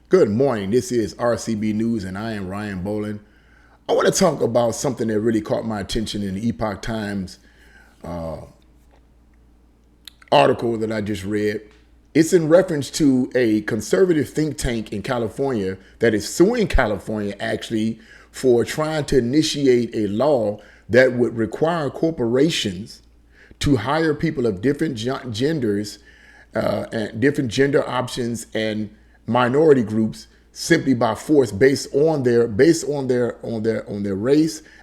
Good morning. This is RCB News, and I am Ryan Boland. I want to talk about something that really caught my attention in the Epoch Times article that I just read. It's in reference to a conservative think tank in California that is suing California actually for trying to initiate a law that would require corporations to hire people of different genders and different gender options and minority groups simply by force based on their race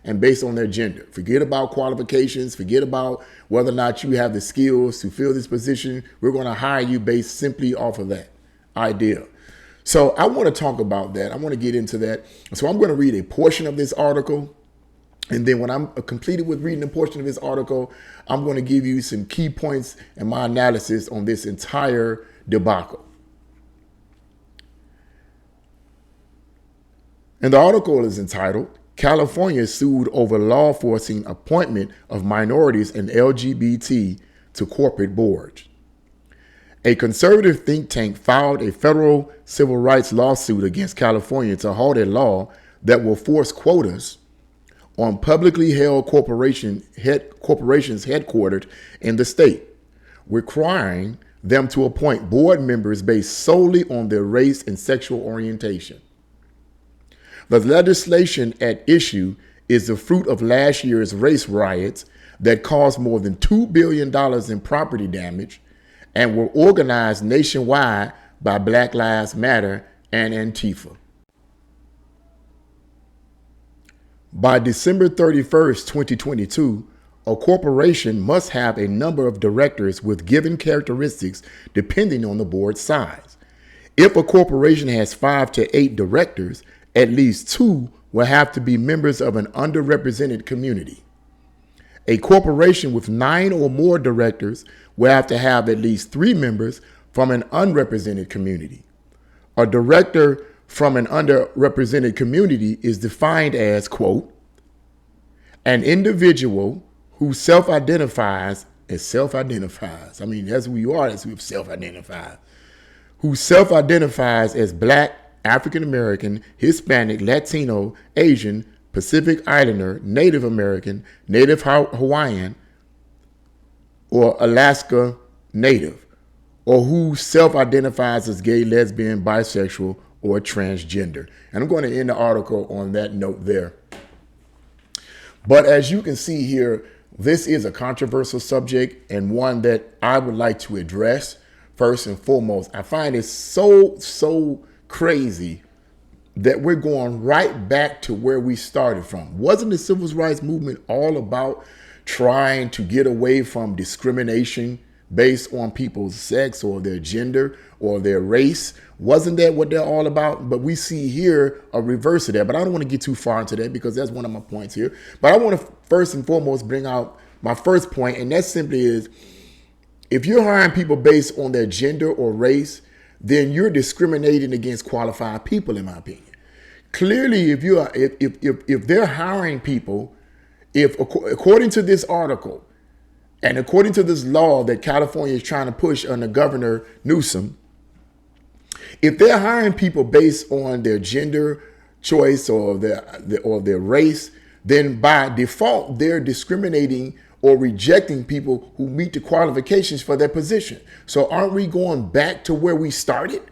and based on their gender. Forget about qualifications, forget about whether or not you have the skills to fill this position. We're going to hire you based simply off of that idea. So I want to talk about that. I want to get into that. So I'm going to read a portion of this article. And then when I'm completed with reading a portion of this article, I'm going to give you some key points and my analysis on this entire debacle. And the article is entitled, California Sued Over Law Forcing Appointment of Minorities and LGBT to Corporate Boards. A conservative think tank filed a federal civil rights lawsuit against California to halt a law that will force quotas on publicly held corporations headquartered in the state, requiring them to appoint board members based solely on their race and sexual orientation. The legislation at issue is the fruit of last year's race riots that caused more than $2 billion in property damage and were organized nationwide by Black Lives Matter and Antifa. By December 31st, 2022, a corporation must have a number of directors with given characteristics depending on the board size. If a corporation has 5 to 8 directors, at least 2 will have to be members of an underrepresented community. A corporation with 9 or more directors will have to have at least 3 members from an unrepresented community. A director from an underrepresented community is defined as, quote, an individual who self-identifies as self-identifies. I mean, that's who you are, that's who self-identifies. Who self-identifies as Black, African-American, Hispanic, Latino, Asian, Pacific Islander, Native American, Native Hawaiian, or Alaska Native, or who self-identifies as gay, lesbian, bisexual, or transgender. And I'm going to end the article on that note there. But as you can see here, this is a controversial subject and one that I would like to address first and foremost. I find it so crazy that we're going right back to where we started from. Wasn't the civil rights movement all about trying to get away from discrimination based on people's sex or their gender or their race? Wasn't that what they're all about? But we see here a reverse of that. But I don't want to get too far into that because that's one of my points here. But I want to first and foremost bring out my first point, and that simply is, if you're hiring people based on their gender or race, then you're discriminating against qualified people, in my opinion. Clearly, if they're hiring people, if according to this article and according to this law that California is trying to push under Governor Newsom, if they're hiring people based on their gender choice or their race, then by default they're discriminating or rejecting people who meet the qualifications for their position. So aren't we going back to where we started?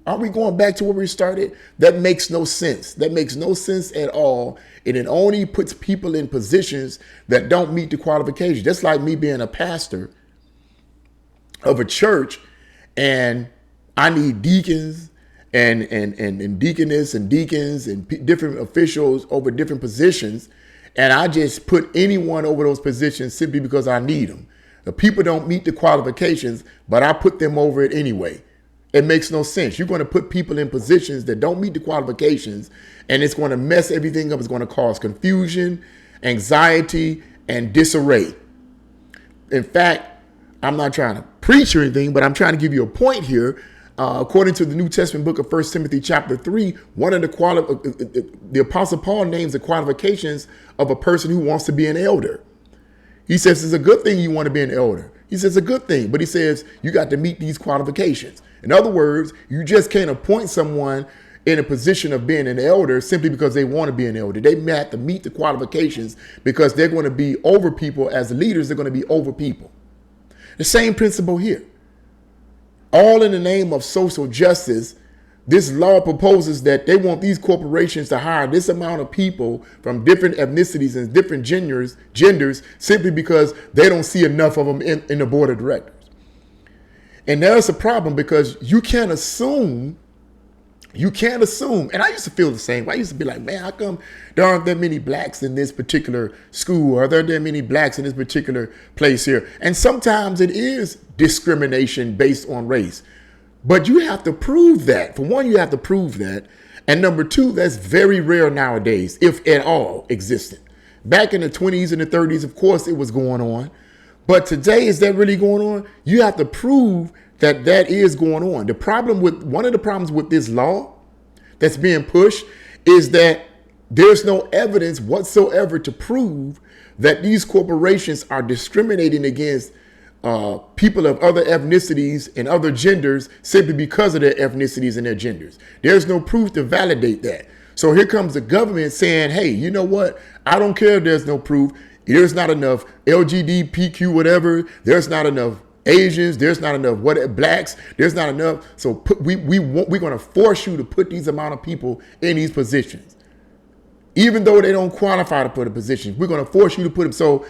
Aren't we going back to where we started? That makes no sense. That makes no sense at all. And it only puts people in positions that don't meet the qualifications. Just like me being a pastor of a church, and I need deacons and deaconess and deacons and different officials over different positions. And I just put anyone over those positions simply because I need them. The people don't meet the qualifications, but I put them over it anyway. It makes no sense. You're going to put people in positions that don't meet the qualifications, and it's going to mess everything up. It's going to cause confusion, anxiety, and disarray. In fact, I'm not trying to preach or anything, but I'm trying to give you a point here. According to the New Testament book of 1 Timothy chapter 3, one of the Apostle Paul names the qualifications of a person who wants to be an elder. He says it's a good thing you want to be an elder. He says it's a good thing, but he says you got to meet these qualifications. In other words, you just can't appoint someone in a position of being an elder simply because they want to be an elder. They have to meet the qualifications because they're going to be over people. As leaders, they're going to be over people. The same principle here. All in the name of social justice, this law proposes that they want these corporations to hire this amount of people from different ethnicities and different genders simply because they don't see enough of them in the board of directors. And there's a problem because you can't assume, and I used to feel the same way. I used to be like, man, how come there aren't that many blacks in this particular school? Or are there that many blacks in this particular place here? And sometimes it is discrimination based on race. But you have to prove that. For one, you have to prove that. And number two, that's very rare nowadays, if at all existed. Back in the 20s and the 30s, of course, it was going on. But today, is that really going on? You have to prove that that is going on. One of the problems with this law that's being pushed is that there's no evidence whatsoever to prove that these corporations are discriminating against people of other ethnicities and other genders simply because of their ethnicities and their genders. There's no proof to validate that. So here comes the government saying, hey, you know what? I don't care if there's no proof. There's not enough LGBTQ, whatever. There's not enough Asians. There's not enough blacks. There's not enough. So we're going to force you to put these amount of people in these positions. Even though they don't qualify to put a position, we're going to force you to put them. So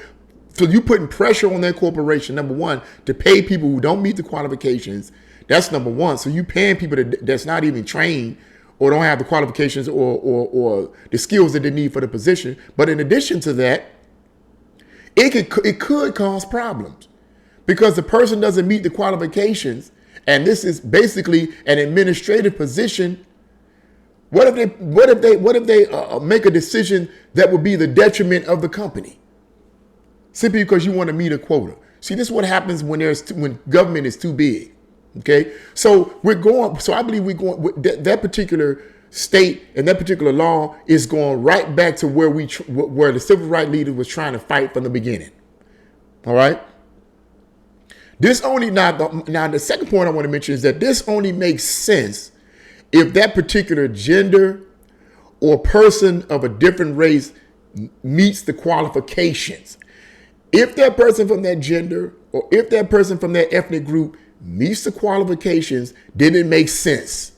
you're putting pressure on that corporation, number one, to pay people who don't meet the qualifications. That's number one. So you paying people that's not even trained or don't have the qualifications or the skills that they need for the position. But in addition to that, it could cause problems because the person doesn't meet the qualifications. And this is basically an administrative position. What if they make a decision that would be the detriment of the company? Simply because you want to meet a quota. See, this is what happens when government is too big. Okay, so I believe we're going. That particular state and that particular law is going right back to where the civil rights leaders was trying to fight from the beginning. All right. This only now the second point I want to mention is that this only makes sense if that particular gender or person of a different race meets the qualifications. If that person from that gender or if that person from that ethnic group meets the qualifications, then it makes sense.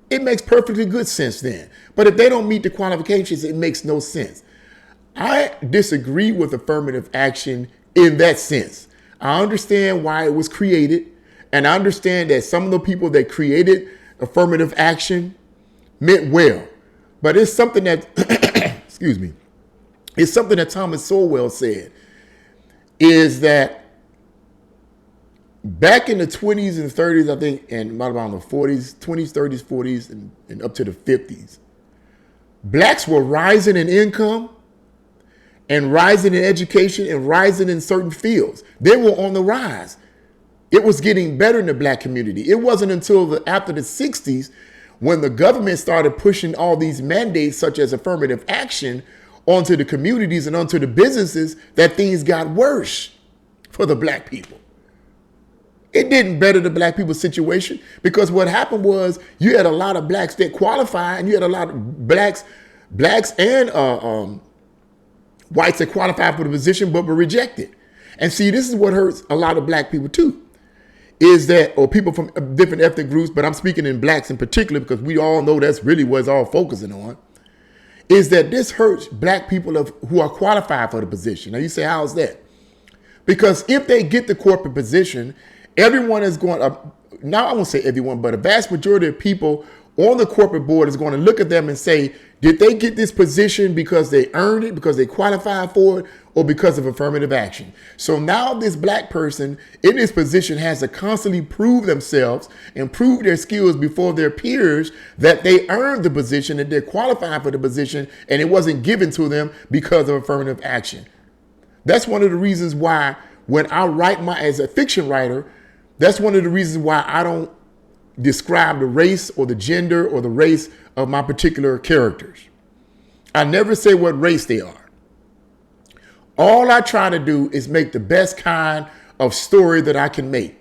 It makes perfectly good sense then. But if they don't meet the qualifications, it makes no sense. I disagree with affirmative action in that sense. I understand why it was created, and I understand that some of the people that created affirmative action meant well. But it's something that, excuse me, it's something that Thomas Sowell said, is that back in the 20s and 30s, I think, and around the 40s, 20s, 30s, 40s, and up to the 50s, blacks were rising in income and rising in education and rising in certain fields. They were on the rise. It was getting better in the black community. It wasn't until after the 60s when the government started pushing all these mandates such as affirmative action onto the communities and onto the businesses that things got worse for the black people. It didn't better the black people's situation because what happened was you had a lot of blacks that qualified and you had a lot of blacks and whites that qualified for the position but were rejected. And see, this is what hurts a lot of black people too, is that, or people from different ethnic groups, but I'm speaking in blacks in particular because we all know that's really what it's all focusing on, is that this hurts black people who are qualified for the position. Now you say, how's that? Because if they get the corporate position, everyone is going to, now I won't say everyone, but a vast majority of people on the corporate board is going to look at them and say, did they get this position because they earned it, because they qualified for it, or because of affirmative action? So now this black person in this position has to constantly prove themselves and prove their skills before their peers that they earned the position, that they're qualified for the position, and it wasn't given to them because of affirmative action. That's one of the reasons why when I write as a fiction writer, that's one of the reasons why I don't describe the race or the gender or the race of my particular characters. I never say what race they are. All I try to do is make the best kind of story that I can make.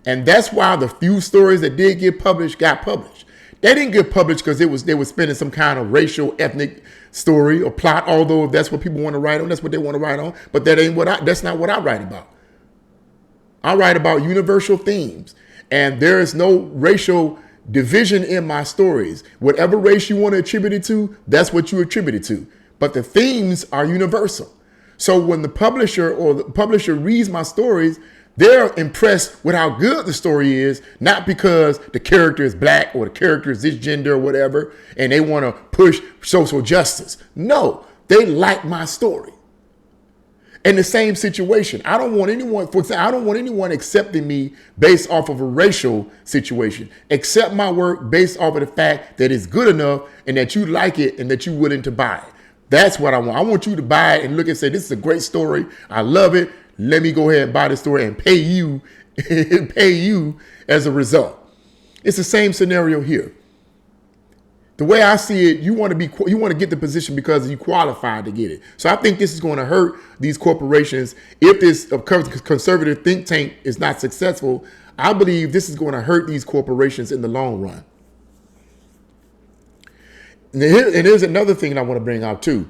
And that's why the few stories that did get published got published. They didn't get published because they were spinning some kind of racial, ethnic story or plot, although if that's what people want to write on, that's what they want to write on. But that's not what I write about. I write about universal themes. And there is no racial division in my stories. Whatever race you want to attribute it to, that's what you attribute it to. But the themes are universal. So when the publisher reads my stories, they're impressed with how good the story is, not because the character is black or the character is this gender or whatever, and they want to push social justice. No, they like my story. In the same situation, I don't want anyone accepting me based off of a racial situation. Accept my work based off of the fact that it's good enough and that you like it and that you're willing to buy it. That's what I want. I want you to buy it and look and say, this is a great story. I love it. Let me go ahead and buy the story and pay you as a result. It's the same scenario here. The way I see it, you want to get the position because you qualified to get it. So I think this is going to hurt these corporations. If this conservative think tank is not successful, I believe this is going to hurt these corporations in the long run. And here's another thing I want to bring out too.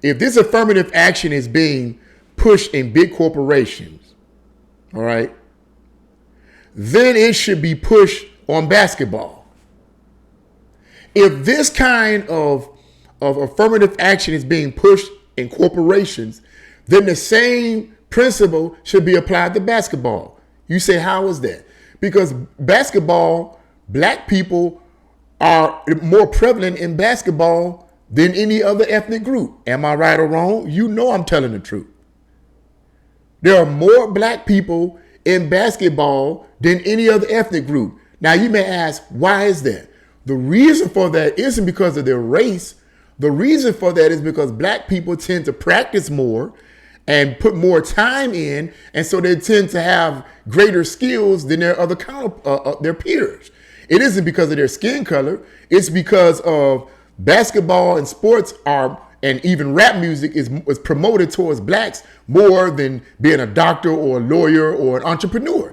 If this affirmative action is being pushed in big corporations, all right, then it should be pushed on basketball. If this kind of affirmative action is being pushed in corporations, then the same principle should be applied to basketball. You say, how is that? Because basketball, black people are more prevalent in basketball than any other ethnic group. Am I right or wrong? You know I'm telling the truth. There are more black people in basketball than any other ethnic group. Now you may ask, why is that? The reason for that isn't because of their race. The reason for that is because black people tend to practice more and put more time in, and so they tend to have greater skills than their their peers. It isn't because of their skin color. It's because of basketball and sports and even rap music is promoted towards blacks more than being a doctor or a lawyer or an entrepreneur.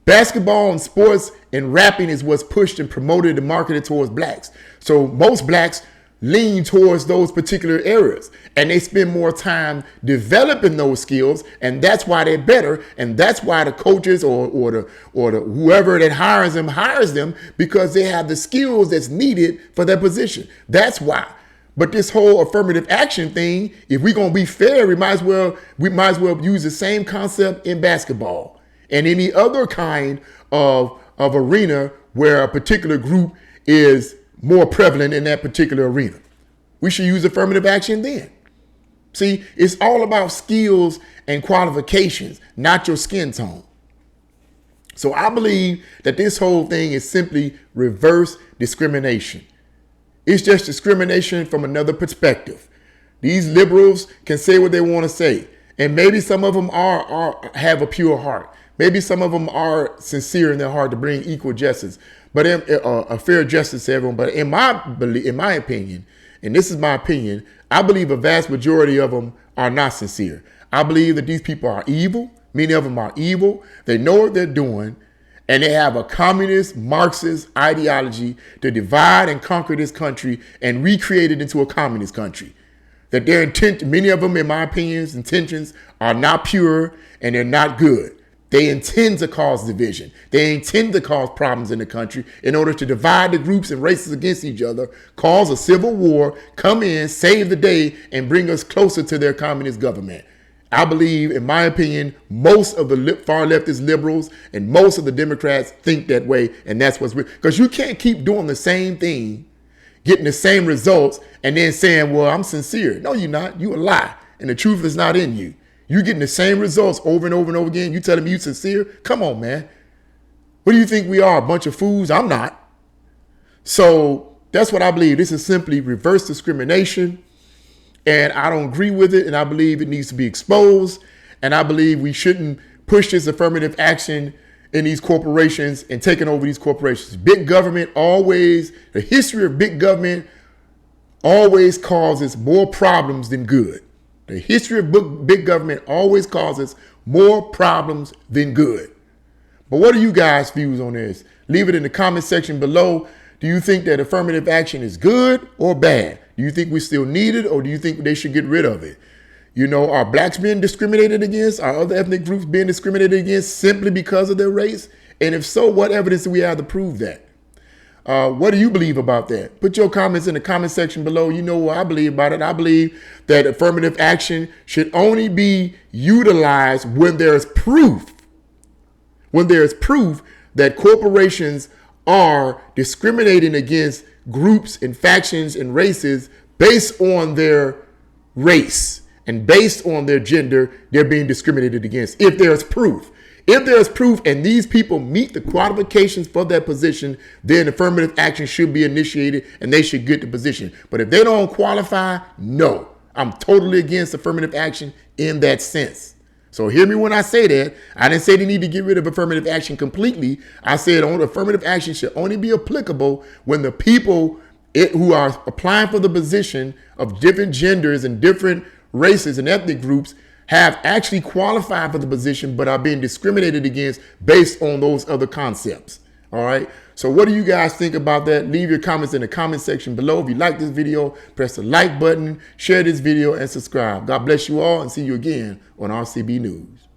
Basketball and sports and rapping is what's pushed and promoted and marketed towards blacks. So most blacks lean towards those particular areas and they spend more time developing those skills, and that's why they're better, and that's why the coaches or the whoever that hires them because they have the skills that's needed for their position. That's why. But this whole affirmative action thing, if we're gonna be fair, we might as well use the same concept in basketball and any other kind of arena where a particular group is more prevalent in that particular arena. We should use affirmative action then. See, it's all about skills and qualifications, not your skin tone. So I believe that this whole thing is simply reverse discrimination. It's just discrimination from another perspective. These liberals can say what they want to say, and maybe some of them have a pure heart. Maybe some of them are sincere in their heart to bring equal justice, but a fair justice to everyone. But in my opinion, and this is my opinion, I believe a vast majority of them are not sincere. I believe that these people are evil. Many of them are evil. They know what they're doing, and they have a communist, Marxist ideology to divide and conquer this country and recreate it into a communist country. That their intent, many of them, in my opinion, intentions are not pure and they're not good. They intend to cause division. They intend to cause problems in the country in order to divide the groups and races against each other, cause a civil war, come in, save the day, and bring us closer to their communist government. I believe, in my opinion, most of the far leftist liberals and most of the Democrats think that way, and that's what's real. Because you can't keep doing the same thing, getting the same results, and then saying, well, I'm sincere. No, you're not. You a lie, and the truth is not in you. You're getting the same results over and over and over again. You telling me you sincere? Come on, man. What do you think we are, a bunch of fools? I'm not. So that's what I believe. This is simply reverse discrimination, and I don't agree with it, and I believe it needs to be exposed, and I believe we shouldn't push this affirmative action in these corporations and taking over these corporations. Big government always, the history of big government always causes more problems than good. The history of big government always causes more problems than good. But what are you guys' views on this? Leave it in the comment section below. Do you think that affirmative action is good or bad? Do you think we still need it, or do you think they should get rid of it? You know, are blacks being discriminated against? Are other ethnic groups being discriminated against simply because of their race? And if so, what evidence do we have to prove that? What do you believe about that? Put your comments in the comment section below. You know what I believe about it. I believe that affirmative action should only be utilized when there is proof. When there is proof that corporations are discriminating against groups and factions and races based on their race and based on their gender, they're being discriminated against. If there's proof. If there's proof and these people meet the qualifications for that position, then affirmative action should be initiated and they should get the position. But if they don't qualify, no. I'm totally against affirmative action in that sense. So hear me when I say that. I didn't say they need to get rid of affirmative action completely. I said affirmative action should only be applicable when the people who are applying for the position of different genders and different races and ethnic groups have actually qualified for the position but are being discriminated against based on those other concepts. All right. So what do you guys think about that? Leave your comments in the comment section below. If you like this video, press the like button, share this video, and subscribe. God bless you all, and see you again on RCB News.